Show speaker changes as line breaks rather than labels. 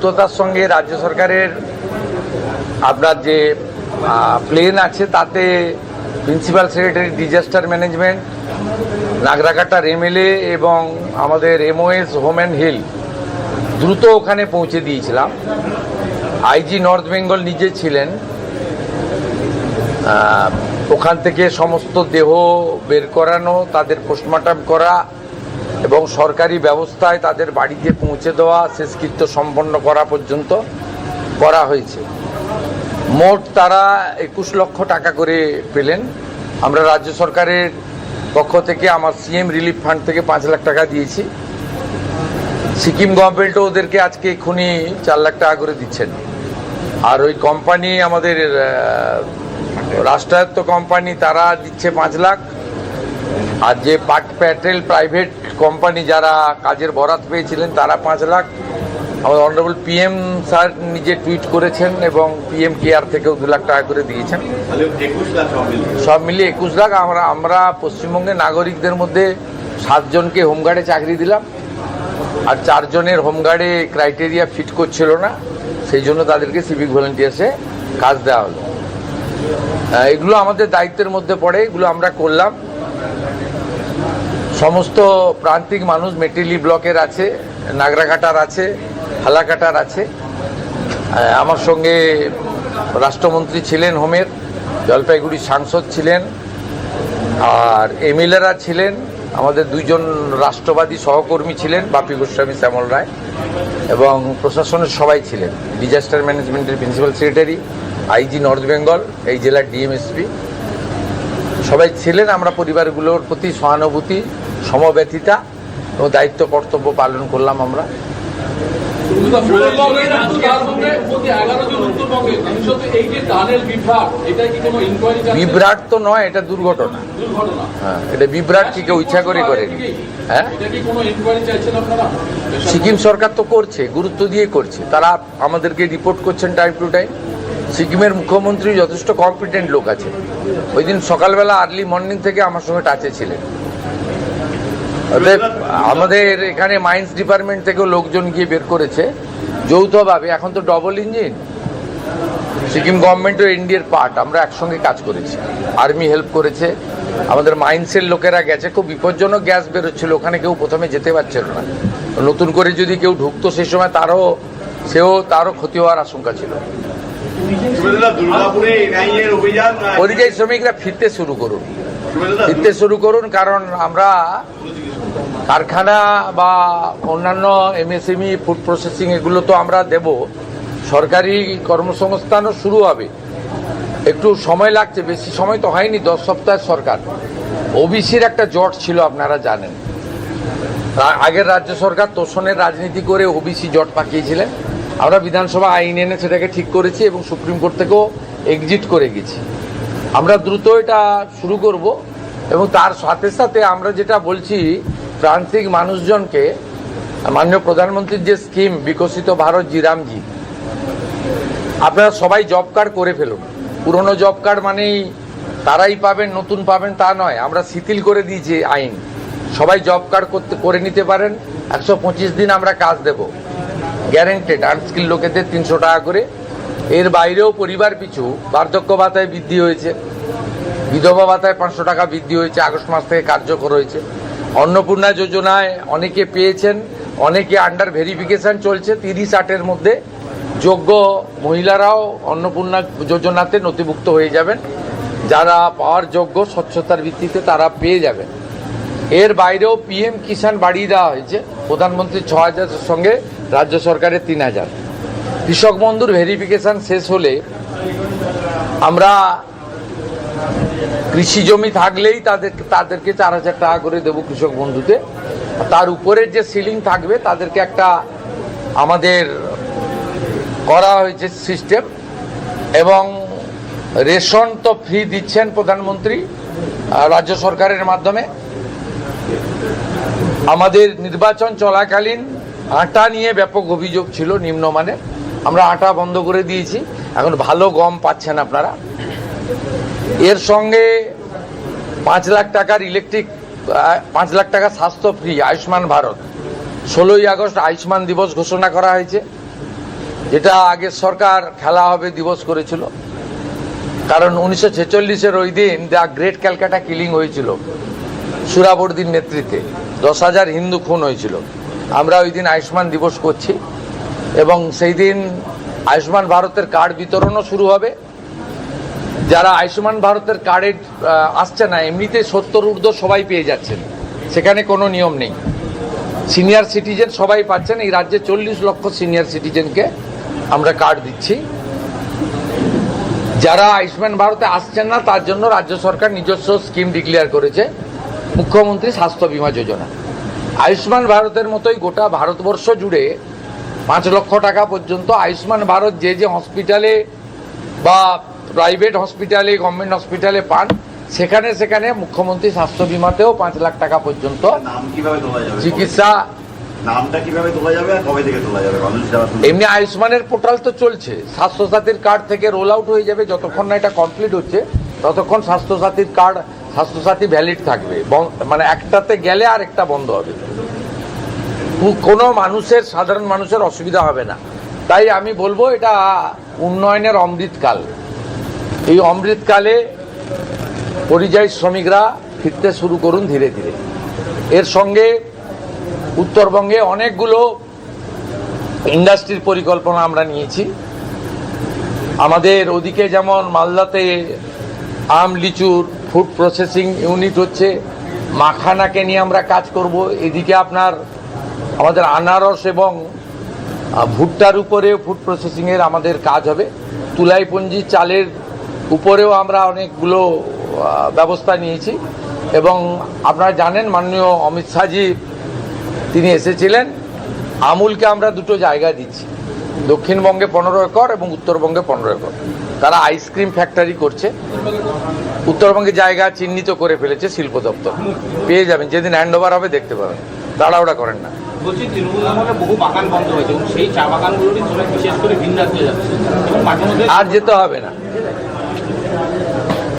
দ্রুততার সঙ্গে রাজ্য সরকারের আপনার যে প্লেন আছে তাতে প্রিন্সিপাল সেক্রেটারি ডিজাস্টার ম্যানেজমেন্ট, নাগরাকাটার এমএলএ এবং আমাদের এমওএস হোম অ্যান্ড হিল দ্রুত ওখানে পৌঁছে দিয়েছিলাম। আইজি নর্থ বেঙ্গল নিজে ছিলেন, ওখান থেকে সমস্ত দেহ বের করানো, তাদের পোস্টমর্টম করা এবং সরকারি ব্যবস্থায় তাদের বাড়িতে পৌঁছে দেওয়া, শেষকৃত্য সম্পন্ন করা পর্যন্ত করা হয়েছে। মোট তারা 21 লক্ষ টাকা করে পেলেন। আমরা রাজ্য সরকারের পক্ষ থেকে আমার সিএম রিলিফ ফান্ড থেকে 5 লাখ টাকা দিয়েছি। সিকিম গভর্নমেন্টও ওদেরকে আজকে এক্ষুনি 4 লাখ টাকা করে দিচ্ছেন। আর ওই কোম্পানি আমাদের রাষ্ট্রায়ত্ত কোম্পানি তারা দিচ্ছে 5 লাখ। আর যে প্যাটেল প্রাইভেট কোম্পানি যারা কাজের বরাত পেয়েছিলেন তারা 5 লাখ। আমাদের অনারেবল পিএম স্যার নিজে টুইট করেছেন এবং পিএম কেয়ার থেকেও 2 লাখ টাকা করে দিয়েছেন। সব মিলিয়ে 21 লাখ। আমরা পশ্চিমবঙ্গের নাগরিকদের মধ্যে 7 জনকে হোমগার্ডে চাকরি দিলাম, আর 4 জনের হোমগার্ডে ক্রাইটেরিয়া ফিট করছিল না, সেই জন্য তাদেরকে সিভিক ভলেন্টিয়ার্সে কাজ দেওয়া হলো। এগুলো আমাদের দায়িত্বের মধ্যে পড়ে, এগুলো আমরা করলাম। সমস্ত প্রান্তিক মানুষ মেটেলি ব্লকের আছে, নাগরাকাটার আছে, হালাকাটার আছে। আমার সঙ্গে রাষ্ট্রমন্ত্রী ছিলেন হোমের, জলপাইগুড়ির সাংসদ ছিলেন, আর এমএলএরা ছিলেন, আমাদের 2 জন রাষ্ট্রবাদী সহকর্মী ছিলেন, বাপি গোস্বামী, শ্যামল রায়, এবং প্রশাসনের সবাই ছিলেন। ডিজাস্টার ম্যানেজমেন্টের principal secretary, IG north Bengal, এই জেলার ডিএমএসপি সবাই ছিলেন। আমরা পরিবারগুলোর প্রতি সহানুভূতি, সমব্যথিতা ও দায়িত্ব কর্তব্য পালন করলাম। আমরা বিভ্রাট তো নয়, এটা দুর্ঘটনা। হ্যাঁ, এটা বিভ্রাট কি কেউ ইচ্ছা করে করেনি। হ্যাঁ, সিকিম সরকার তো করছে, গুরুত্ব দিয়ে করছে। তারা আমাদেরকে রিপোর্ট করছেন টাইম টু টাইম। সিকিমের মুখ্যমন্ত্রী যথেষ্ট কম্পিটেন্ট লোক আছে। ওই দিন সকালবেলা আর্লি মর্নিং থেকে আমার সঙ্গে টাচে ছিলেন। আমাদের এখানে মাইন্স ডিপার্টমেন্ট থেকেও লোকজন গিয়ে বের করেছে যৌথভাবে। এখন তো ডবল ইঞ্জিন, সিকিম গভর্নমেন্টও এনডিএর পার্ট, আমরা একসঙ্গে কাজ করেছি। আর্মি হেল্প করেছে, আমাদের মাইন্সের লোকেরা গেছে। খুব বিপজ্জনক গ্যাস বেরোচ্ছিল, ওখানে কেউ প্রথমে যেতে পারছিল না। নতুন করে যদি কেউ ঢুকতো সেই সময় তারও ক্ষতি হওয়ার আশঙ্কা ছিল। পরিযায়ী শ্রমিকরা ফিরতে শুরু করুন, কারণ আমরা কারখানা বা অন্যান্য এমএসএমই, ফুড প্রসেসিং, এগুলো তো আমরা দেব। সরকারি কর্মসংস্থানও শুরু হবে, একটু সময় লাগছে, বেশি সময় তো হয়নি, 10 সপ্তাহের সরকার। ওবিসির একটা জট ছিল, আপনারা জানেন। আগের রাজ্য সরকার তোষণের রাজনীতি করে ওবিসি জট পাকিয়েছিলেন। আমরা বিধানসভা আইন এনে সেটাকে ঠিক করেছি এবং সুপ্রিম কোর্ট থেকেও এক্সিট করে গেছি। আমরা দ্রুত এটা শুরু করব এবং তার সাথে সাথে আমরা যেটা বলছি, প্রান্তিক মানুষজনকে মাননীয় প্রধানমন্ত্রীর যে স্কিম বিকশিত ভারত জিরামজি, আপনারা সবাই জব কার্ড করে ফেলুন। পুরনো জব কার্ড মানেই তারাই পাবেন, নতুন পাবেন তা নয়। আমরা শিথিল করে দিয়েছি আইন, সবাই জব কার্ড করে নিতে পারেন। 125 দিন আমরা কাজ দেব, গ্যারেন্টেড। আনস্কিল লোকেদের 300 টাকা করে। এর বাইরেও পরিবার পিছু বার্ধক্য ভাতায় বৃদ্ধি হয়েছে, বিধবা ভাতায় 500 টাকা বৃদ্ধি হয়েছে, আগস্ট মাস থেকে কার্যকর হয়েছে। অন্নপূর্ণা যোজনায় অনেকে পেয়েছেন, অনেকে আন্ডার ভেরিফিকেশন চলছে। 30-8-এর মধ্যে যোগ্য মহিলারাও অন্নপূর্ণা যোজনাতে নথিভুক্ত হয়ে যাবেন। যারা পাওয়ার যোগ্য স্বচ্ছতার ভিত্তিতে তারা পেয়ে যাবেন। এর বাইরেও পিএম কিষাণ বাড়িয়ে দেওয়া হয়েছে, প্রধানমন্ত্রী 6,000-এর সঙ্গে রাজ্য সরকারের 3,000। কৃষক বন্ধুর ভেরিফিকেশন শেষ হলে আমরা কৃষি জমি থাকলেই তাদেরকে 4,000 টাকা করে দেবো কৃষক বন্ধুতে। তার উপরের যে সিলিং থাকবে তাদেরকে একটা আমাদের করা হয়েছে সিস্টেম। এবং রেশন তো ফ্রি দিচ্ছেন প্রধানমন্ত্রী রাজ্য সরকারের মাধ্যমে। আমাদের নির্বাচন চলাকালীন আটা নিয়ে ব্যাপক অভিযোগ ছিল নিম্নমানের, আমরা আটা বন্ধ করে দিয়েছি। এখন ভালো গম পাচ্ছেন আপনারা। এর সঙ্গে 5 লাখ টাকার 5 লাখ টাকা স্বাস্থ্য ফ্রি, আয়ুষ্মান ভারত। 16ই আগস্ট আয়ুষ্মান দিবস ঘোষণা করা হয়েছে। যেটা আগের সরকার খেলা হবে দিবস করেছিল, কারণ 1946-এর ওই দিন দ্য গ্রেট ক্যালকাটা কিলিং হয়েছিল সুরাবর্দির নেতৃত্বে, 10,000 হিন্দু খুন হয়েছিল। আমরা ওই দিন আয়ুষ্মান দিবস করছি এবং সেই দিন আয়ুষ্মান ভারতের কার্ড বিতরণও শুরু হবে। যারা আয়ুষ্মান ভারতের কার্ডে আসছে না, এমনিতে 70 ঊর্ধ্ব সবাই পেয়ে যাচ্ছেন, সেখানে কোনো নিয়ম নেই। সিনিয়র সিটিজেন সবাই পাচ্ছেন। এই রাজ্যে 40 লক্ষ সিনিয়র সিটিজেনকে আমরা কার্ড দিচ্ছি। যারা আয়ুষ্মান ভারতে আসছেন না তার জন্য রাজ্য সরকার নিজস্ব স্কিম ডিক্লেয়ার করেছে, মুখ্যমন্ত্রী স্বাস্থ্য বীমা যোজনা। আয়ুষ্মান ভারতের মতোই গোটা ভারতবর্ষ জুড়ে 5 লক্ষ টাকা পর্যন্ত আয়ুষ্মান ভারত যে যে হসপিটালে বা প্রাইভেট হসপিটালে, গভর্নমেন্ট হসপিটালে পান, সেখানে সেখানে মুখ্যমন্ত্রী স্বাস্থ্য বীমাতেও 5 লাখ টাকা পর্যন্ত চিকিৎসা।
নামটা কিভাবে তোলা যাবে আর কবে থেকে তোলা যাবে?
এমনি আয়ুষ্মানের পোর্টাল তো চলছে, স্বাস্থ্যসাথীর কার্ড থেকে রোল আউট হয়ে যাবে। যতক্ষণ না এটা কমপ্লিট হচ্ছে ততক্ষণ স্বাস্থ্যসাথীর কার্ড, স্বাস্থ্যসাথী ভ্যালিড থাকবে, মানে একটাতে গেলে আর একটা বন্ধ হবে। কোনো মানুষের, সাধারণ মানুষের অসুবিধা হবে না। তাই আমি বলবো এটা উন্নয়নের অমৃতকাল। এই অমৃতকালে পরিযায়ী শ্রমিকরা ফিরতে শুরু করুন ধীরে ধীরে। এর সঙ্গে উত্তরবঙ্গে অনেকগুলো ইন্ডাস্ট্রির পরিকল্পনা আমরা নিয়েছি। আমাদের ওদিকে যেমন মালদাতে আম লিচুর ফুড প্রসেসিং ইউনিট হচ্ছে, মাখানাকে নিয়ে আমরা কাজ করব। এদিকে আপনার আমাদের আনারস এবং ভুট্টার উপরেও ফুড প্রসেসিংয়ের আমাদের কাজ হবে। তুলাইপঞ্জি চালের উপরেও আমরা অনেকগুলো ব্যবস্থা নিয়েছি। এবং আপনারা জানেন মাননীয় অমিত শাহজি তিনি এসেছিলেন, আমুলকে আমরা দুটো জায়গা দিচ্ছি, দক্ষিণবঙ্গে 15 একর এবং উত্তরবঙ্গে 15 একর। তারা আইসক্রিম ফ্যাক্টরি করছে। উত্তরবঙ্গে জায়গা চিহ্নিত করে ফেলেছে শিল্প দপ্তর, পেয়ে যাবেন, যেদিন হ্যান্ড ওভার হবে দেখতে পাবেন। তাড়াহুড়া করেন না।
বলছি, তৃণমূল আমলে বহু বাগান বন্ধ হয়েছে এবং সেই চা বাগানগুলোরই বিশেষ করে ভিন রাজ্যে যাচ্ছে।
আর যেতে হবে না,